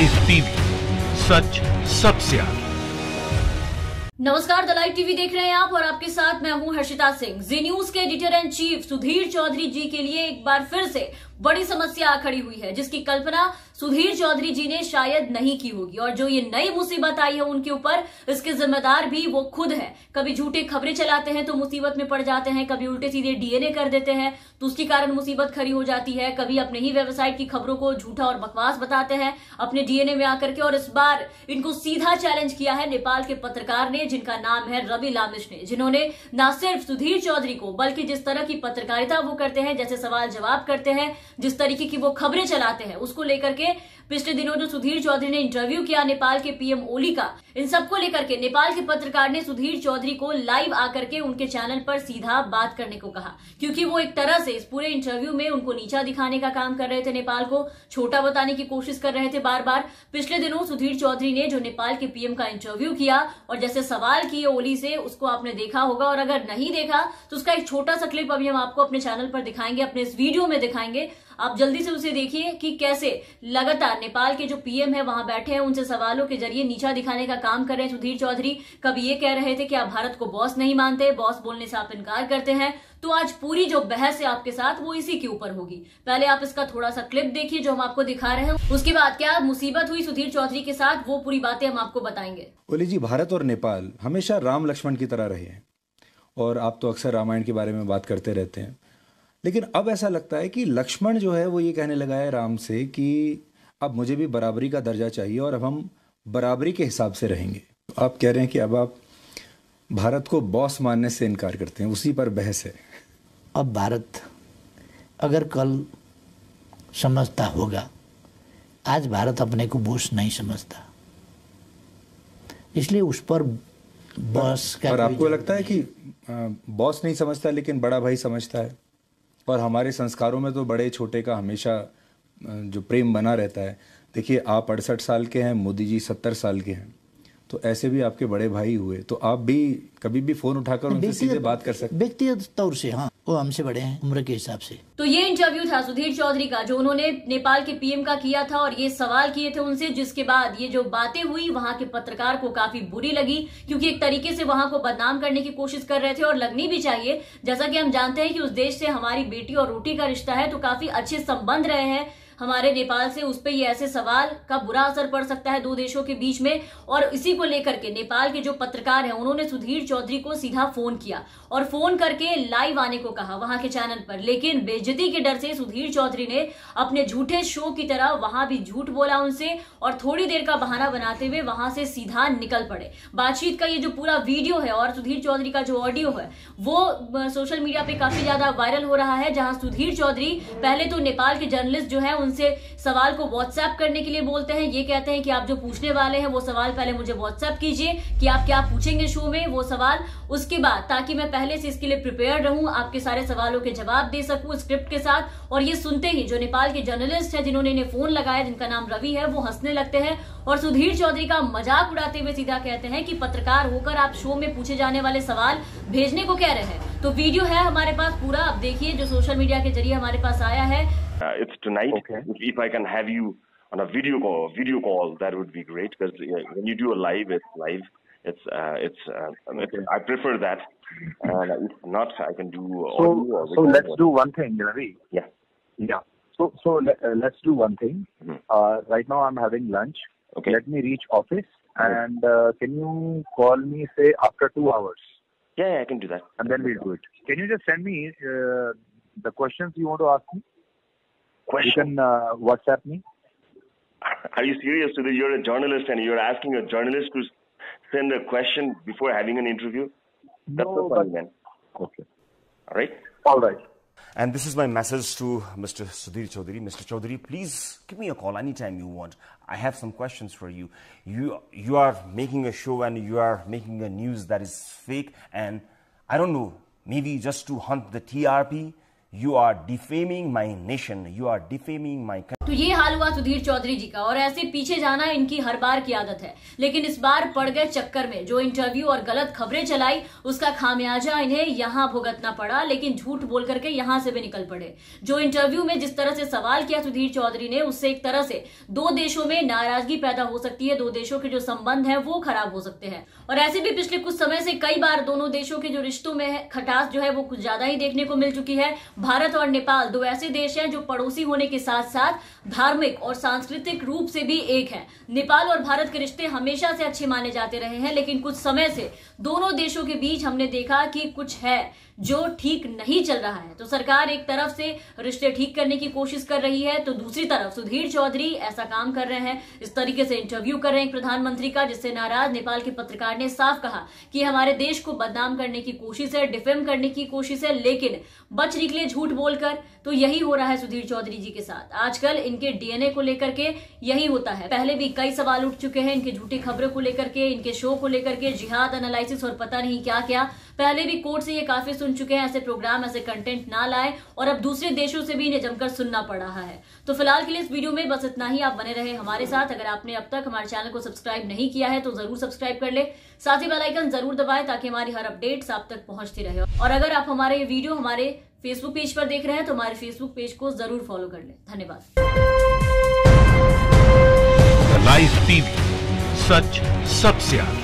Live TV, सच सबसे आगे। नमस्कार, द लाइव टीवी देख रहे हैं आप और आपके साथ मैं हूं हर्षिता सिंह। जी न्यूज के editor and chief Sudhir Chaudhary ji के लिए एक बार फिर से बड़ी समस्या खड़ी हुई है, जिसकी कल्पना सुधीर चौधरी जी ने शायद नहीं की होगी। और जो ये नई मुसीबत आई है उनके ऊपर, इसके जिम्मेदार भी वो खुद है। कभी झूठे खबरें चलाते हैं तो मुसीबत में पड़ जाते हैं, कभी उल्टे सीधे डीएनए कर देते हैं तो उसके कारण मुसीबत खड़ी हो जाती है, कभी अपने ही वेबसाइट की खबरों को झूठा और बकवास बताते हैं अपने डीएनए में आकर के। और इस बार इनको सीधा चैलेंज किया है नेपाल के पत्रकार ने, जिनका नाम है रवि लामिश ने, जिन्होंने न सिर्फ सुधीर चौधरी को बल्कि जिस तरह की पत्रकारिता वो करते हैं, जैसे सवाल जवाब करते हैं, जिस तरीके की वो खबरें चलाते हैं, उसको लेकर के पिछले दिनों जो सुधीर चौधरी ने इंटरव्यू किया नेपाल के पीएम ओली का, इन सबको लेकर के नेपाल के पत्रकार ने सुधीर चौधरी को लाइव आकर के उनके चैनल पर सीधा बात करने को कहा, क्योंकि वो एक तरह से इस पूरे इंटरव्यू में उनको नीचा दिखाने का काम कर रहे थे, नेपाल को छोटा बताने की कोशिश कर रहे थे बार बार। पिछले दिनों सुधीर चौधरी ने जो नेपाल के पीएम का इंटरव्यू किया और जैसे सवाल किए ओली से, उसको आपने देखा होगा, और अगर नहीं देखा तो उसका एक छोटा सा क्लिप अभी हम आपको अपने चैनल पर दिखाएंगे, अपने इस वीडियो में दिखाएंगे। आप जल्दी से उसे देखिए कि कैसे लगातार नेपाल के जो पीएम है वहां बैठे हैं, उनसे सवालों के जरिए नीचा दिखाने का काम कर रहे हैं सुधीर चौधरी। कभी ये कह रहे थे कि आप भारत को बॉस नहीं मानते, बॉस बोलने से आप इनकार करते हैं। तो आज पूरी जो बहस है आपके साथ वो इसी के ऊपर होगी। पहले आप इसका थोड़ा सा क्लिप देखिए जो हम आपको दिखा रहे हैं, उसके बाद क्या मुसीबत हुई सुधीर चौधरी के साथ वो पूरी बातें हम आपको बताएंगे। ओली जी, भारत और नेपाल हमेशा राम लक्ष्मण की तरह रहे हैं और आप तो अक्सर रामायण के बारे में बात करते रहते हैं, लेकिन अब ऐसा लगता है कि लक्ष्मण जो है वो ये कहने लगा है राम से कि अब मुझे भी बराबरी का दर्जा चाहिए और अब हम बराबरी के हिसाब से रहेंगे। आप कह रहे हैं कि अब आप भारत को बॉस मानने से इनकार करते हैं, उसी पर बहस है। अब भारत अगर कल समझता होगा, आज भारत अपने को बॉस नहीं समझता, इसलिए उस पर बॉस का। और आपको लगता है कि बॉस नहीं समझता लेकिन बड़ा भाई समझता है? और हमारे संस्कारों में तो बड़े छोटे का हमेशा जो प्रेम बना रहता है। देखिए, आप 68 साल के हैं, मोदी जी 70 साल के हैं, तो ऐसे भी आपके बड़े भाई हुए, तो आप भी कभी भी फोन उठाकर उनसे सीधे बात कर सकते हैं। व्यक्तिगत तौर से हाँ, वो हमसे बड़े हैं उम्र के हिसाब से। तो ये इंटरव्यू था सुधीर चौधरी का जो उन्होंने नेपाल के पीएम का किया था और ये सवाल किए थे उनसे, जिसके बाद ये जो बातें हुई वहां के पत्रकार को काफी बुरी लगी, क्योंकि एक तरीके से वहां को बदनाम करने की कोशिश कर रहे थे। और लगनी भी चाहिए, जैसा कि हम जानते हैं कि उस देश से हमारी बेटी और रोटी का रिश्ता है, तो काफी अच्छे संबंध रहे हैं हमारे नेपाल से। उस पे ये ऐसे सवाल का बुरा असर पड़ सकता है दो देशों के बीच में। और इसी को लेकर के नेपाल के जो पत्रकार हैं उन्होंने सुधीर चौधरी को सीधा फोन किया और फोन करके लाइव आने को कहा वहां के चैनल पर, लेकिन बेइज्जती के डर से सुधीर चौधरी ने अपने झूठे शो की तरह वहां भी झूठ बोला उनसे और थोड़ी देर का बहाना बनाते हुए वहां से सीधा निकल पड़े। बातचीत का ये जो पूरा वीडियो है और सुधीर चौधरी का जो ऑडियो है वो सोशल मीडिया पे काफी ज्यादा वायरल हो रहा है, जहां सुधीर चौधरी पहले तो नेपाल के जर्नलिस्ट जो है उनसे सवाल को व्हाट्सएप करने के लिए बोलते हैं। ये कहते हैं कि आप जो पूछने वाले हैं वो सवाल पहले मुझे व्हाट्सएप कीजिए कि आप क्या पूछेंगे शो में, वो सवाल, उसके बाद ताकि मैं पहले से इसके लिए प्रिपेयर रहूं, आपके सारे सवालों के जवाब दे सकूं स्क्रिप्ट के साथ। और ये सुनते ही जो नेपाल के जर्नलिस्ट है जिन्होंने इन्हें फोन लगाया, जिनका नाम रवि है, वो हंसने लगते हैं और सुधीर चौधरी का मजाक उड़ाते हुए सीधा कहते हैं कि पत्रकार होकर आप शो में पूछे जाने वाले सवाल भेजने को कह रहे हैं। तो वीडियो है हमारे पास पूरा, आप देखिए, जो सोशल मीडिया के जरिए हमारे पास आया है। It's tonight. Okay. If I can have you on a video call, that would be great. Because when you do a live, it's live. I prefer that. If not, I can do audio. So let's do one thing, Ravi. Yeah. So let's do one thing. Mm-hmm. Right now I'm having lunch. Okay. Let me reach office, and can you call me say after 2 hours? Yeah, I can do that. And then we'll do it. Can you just send me the questions you want to ask me? You can WhatsApp me. Are you serious? So that you're a journalist and you're asking a journalist to send a question before having an interview? That's so funny, man. Okay. All right. And this is my message to Mr. Sudhir Chaudhary. Mr. Chaudhary, please give me a call anytime you want. I have some questions for you. You are making a show and you are making a news that is fake, and I don't know, maybe just to hunt the TRP. You are defaming my nation. You are defaming my country. तो ये हाल हुआ सुधीर चौधरी जी का, और ऐसे पीछे जाना इनकी हर बार की आदत है। लेकिन इस बार पड़ गए चक्कर में। जो इंटरव्यू और गलत खबरें चलाई उसका खामियाजा इन्हें यहां भुगतना पड़ा, लेकिन झूठ बोल करके यहां से भी निकल पड़े। जो इंटरव्यू में जिस तरह से सवाल किया सुधीर चौधरी ने, उससे एक तरह से दो देशों में नाराजगी पैदा हो सकती है। दो देशों के जो संबंध है वो खराब हो सकते हैं। और ऐसे भी पिछले कुछ समय से कई बार दोनों देशों के जो रिश्तों में खटास जो है वो कुछ ज्यादा ही देखने को मिल चुकी है। भारत और नेपाल दो ऐसे देश हैं जो पड़ोसी होने के साथ साथ धार्मिक और सांस्कृतिक रूप से भी एक है। नेपाल और भारत के रिश्ते हमेशा से अच्छे माने जाते रहे हैं, लेकिन कुछ समय से दोनों देशों के बीच हमने देखा कि कुछ है जो ठीक नहीं चल रहा है। तो सरकार एक तरफ से रिश्ते ठीक करने की कोशिश कर रही है, तो दूसरी तरफ सुधीर चौधरी ऐसा काम कर रहे हैं, इस तरीके से इंटरव्यू कर रहे हैं प्रधानमंत्री का, जिससे नाराज नेपाल के पत्रकार ने साफ कहा कि हमारे देश को बदनाम करने की कोशिश है, डिफेम करने की कोशिश है, लेकिन बच निकले झूठ बोलकर। तो यही हो रहा है सुधीर चौधरी जी के साथ। आजकल इनके डीएनए को लेकर के यही होता है। पहले भी कई सवाल उठ चुके हैं इनके झूठी खबरों को लेकर के, इनके शो को लेकर के, जिहाद एनालिसिस और पता नहीं क्या क्या। पहले भी कोर्ट से ये काफी सुन चुके हैं, ऐसे प्रोग्राम ऐसे कंटेंट ना लाए, और अब दूसरे देशों से भी इन्हें जमकर सुनना पड़ रहा है। तो फिलहाल के लिए इस वीडियो में बस इतना ही। आप बने रहे हमारे साथ। अगर आपने अब तक हमारे चैनल को सब्सक्राइब नहीं किया है तो जरूर सब्सक्राइब कर ले, साथ ही बेल आइकन जरूर दबाएं ताकि हमारी हर अपडेट्स आप तक पहुंचती रहे। और अगर आप हमारे ये वीडियो हमारे फेसबुक पेज पर देख रहे हैं तो हमारे फेसबुक पेज को जरूर फॉलो कर लें। धन्यवाद। लाइव टीवी, सच सबसे आगे।